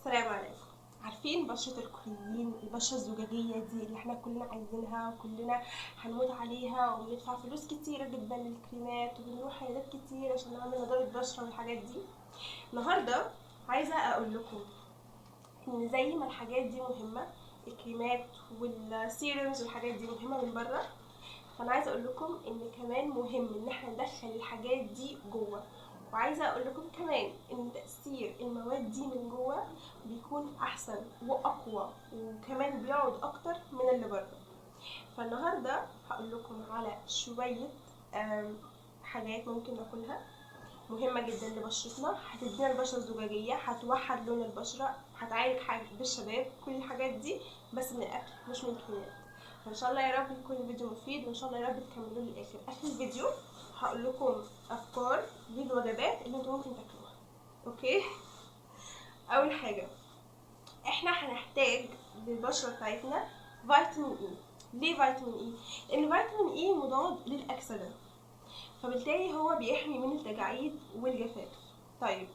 السلام عليكم. عارفين بشرة الكوريين، البشرة الزجاجية دي اللي احنا كلنا عايزينها وكلنا هنموت عليها وبندفع فلوس كتيرة جدا للكريمات وبنروح عيادات كتير عشان نعمل نضارة بشرة والحاجات دي. النهاردة عايزة اقول لكم ان زي ما الحاجات دي مهمة، الكريمات والسيرمز والحاجات دي مهمة من بره، فانا عايزه اقول لكم ان كمان مهم ان احنا ندخل الحاجات دي جوه. وعايزه اقول لكم كمان ان تاثير المواد دي من جوه بيكون احسن واقوى وكمان بيقعد اكتر من اللي بره. فالنهارده هقول لكم على شويه حاجات ممكن ناكلها مهمه جدا لبشرتنا، هتدينا البشره الزجاجيه، هتوحد لون البشره، هتعالج حاجه بالشباب، كل الحاجات دي بس من الاكل مش من الكيمياء. فان شاء الله يا رب يكون الفيديو مفيد، وان شاء الله يا رب تكملوا للاخر. اخر الفيديو هقول لكم افكار للوجبات اللي انتم ممكن تاكلوها. اوكي، اول حاجه احنا هنحتاج للبشره بتاعتنا فيتامين اي. ليه فيتامين اي؟ لان فيتامين اي مضاد للاكسده، فبالتالي هو بيحمي من التجاعيد والجفاف. طيب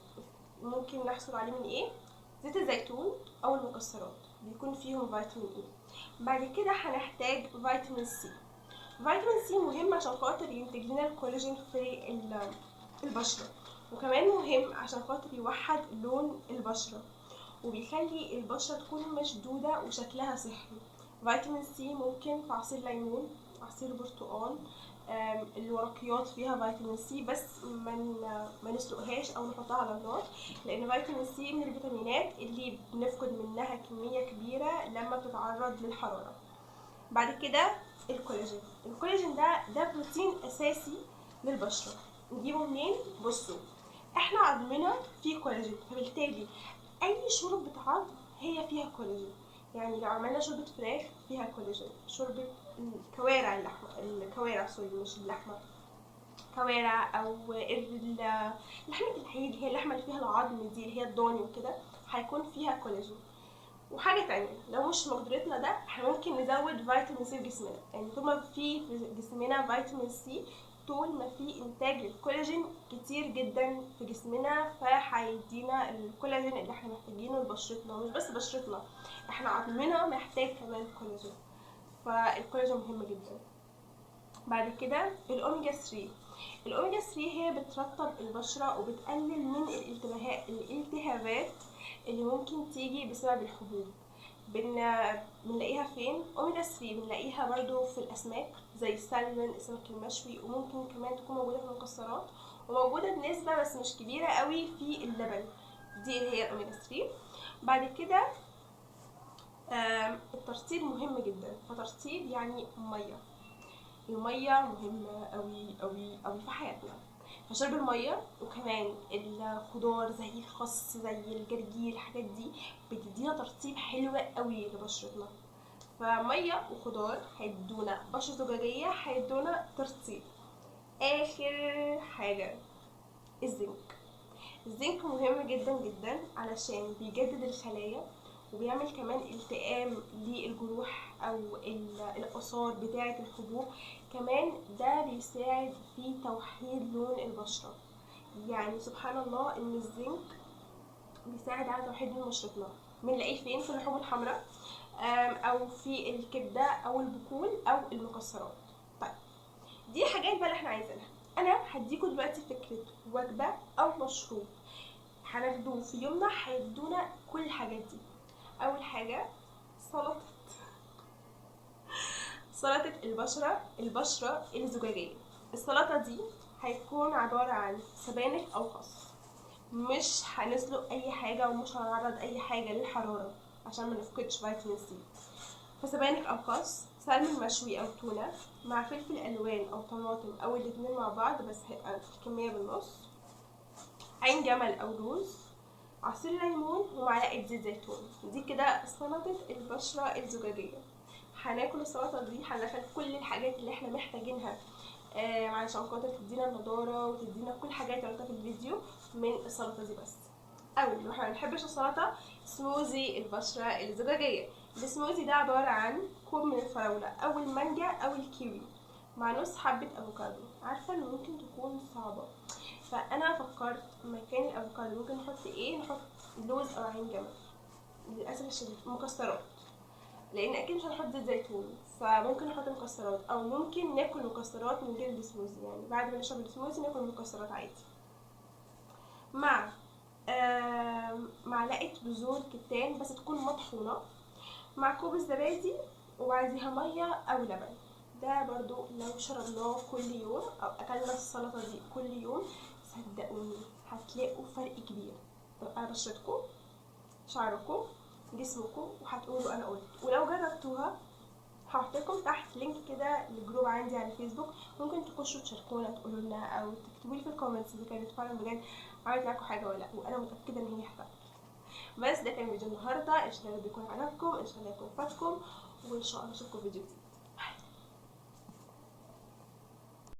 ممكن نحصل عليه من ايه؟ زيت الزيتون او المكسرات بيكون فيهم فيتامين اي. بعد كده هنحتاج فيتامين سي. فيتامين سي مهم عشان خاطر ينتج لنا الكولاجين في البشرة، وكمان مهم عشان خاطر يوحد لون البشرة وبيخلي البشرة تكون مشدودة وشكلها صحي. فيتامين سي ممكن في عصير ليمون، عصير برتقال. الورقيات فيها فيتامين سي بس ما نسلقهاش او نحطها على النار، لان فيتامين سي من الفيتامينات اللي بنفقد منها كمية كبيرة لما بتتعرض للحرارة. بعد كده الكولاجين. الكولاجين ده بروتين اساسي للبشره. نجيبه منين؟ بصوا، احنا عظمنا فيه كولاجين، فبالتالي اي شوربه عظم هي فيها كولاجين. يعني لو عملنا شوربه فراخ فيها كولاجين، شوربه الكوارع، اللحمه الكوارع سوري مش اللحمه، كوارع او لحمه العيد، هي اللحمه اللي فيها العظم دي اللي هي الضاني وكده، هيكون فيها كولاجين. وحاجه تانية، لو مش مقدرتنا ده احنا ممكن نزود فيتامين سي في جسمنا. يعني طول ما في جسمنا فيتامين سي، طول ما في انتاج الكولاجين كتير جدا في جسمنا، فهيدينا الكولاجين اللي احنا محتاجينه لبشرتنا. ومش بس بشرتنا، احنا عظمنا محتاج كمان كولاجين، فالكولاجين مهم جدا. بعد كده الاوميجا 3. الاوميجا 3 هي بترطب البشره وبتقلل من الالتهابات اللي ممكن تيجي بسبب الحبوب. بنلاقيها فين؟ اوميجا 3 بنلاقيها برضو في الاسماك زي السلمون، السمك المشوي، وممكن كمان تكون موجوده في المكسرات، وموجوده بنسبه بس مش كبيره قوي في اللبن. دي اللي هي الاوميجا 3. بعد كده الترطيب مهم جدا. فترطيب يعني ميه. الميه مهمه قوي قوي قوي في حياتنا، فشرب الميه وكمان الخضار زي الخس زي الجرجير، الحاجات دي بتدينا ترطيب حلو قوي لبشرتنا. فميه وخضار هيدونا بشره زجاجيه، هيدونا ترطيب. اخر حاجه الزنك. الزنك مهم جدا جدا علشان بيجدد الخلايا، وبيعمل كمان التئام للجروح او الاثار بتاعه الحبوب. كمان ده بيساعد في توحيد لون البشره. يعني سبحان الله ان الزنك بيساعد على توحيد لون بشرتنا. بنلاقيه فين؟ في اللحوم الحمراء، او في الكبده او البقول او المكسرات. طيب دي حاجات بقى اللي احنا عايزينها. انا هديكوا دلوقتي فكره وجبه او مشروب هناخدوه في يومنا هيدونا كل الحاجات دي. اول حاجه سلطه البشره الزجاجيه. السلطه دي هيكون عباره عن سبانخ او خس. مش هنسلق اي حاجه ومش هنعرض اي حاجه للحراره عشان ما نفقدش فيتامين سي. فسبانخ او خس، سلمون مشوي او تونه، مع فلفل الوان او طماطم او الاتنين مع بعض بس هيبقى الكميه بالنص، عين جمل او لوز، عصير ليمون، ومعلقه زيت زيتون. دي كده سلطه البشره الزجاجيه. هناكل السلطه دي، هندخل كل الحاجات اللي احنا محتاجينها علشان خاطر تدينا النضاره وتدينا كل حاجات اللي في الفيديو من السلطه دي. بس او لو احنا منحبش السلطه، سموزي البشره الزجاجيه. السموزي ده عباره عن كوب من الفراوله او المانجا او الكيوي مع نص حبه افوكادو. عارفه ان ممكن تكون صعبه، فانا فكرت مكان الافوكادو ممكن نحط ايه؟ نحط لوز او عين جمل. للاسف الشديد مكسرات، لان اكيد مش هنحط زيت زيتون، فممكن نحط مكسرات، او ممكن ناكل مكسرات من غير السموزي، يعني بعد ما نشرب السموزي ناكل مكسرات عادي مع معلقه بذور كتان بس تكون مطحونه، مع كوب الزبادي، وبعديها ميه او لبن. ده برضو لو شربناه كل يوم او اكلنا السلطه دي كل يوم، صدقوني هتلاقوا فرق كبير على بشرتكم، شعركم، جسمكم، وهتقولوا انا قلت. ولو جربتوها هحط لكم تحت لينك كده لجروب عندي على الفيسبوك، ممكن تخشوا تشاركونا تقولوا لنا او تكتبوا لي في الكومنتس اذا كانت فعلا بجد عملت معاكم حاجه ولا لا، وانا متاكده ان هي هتعمل. بس ده كان فيديو النهارده، ان شاء الله يكون عجبكم، ان شاء الله يكون فاتكم، وان شاء الله اشوفكم فيديو جديد.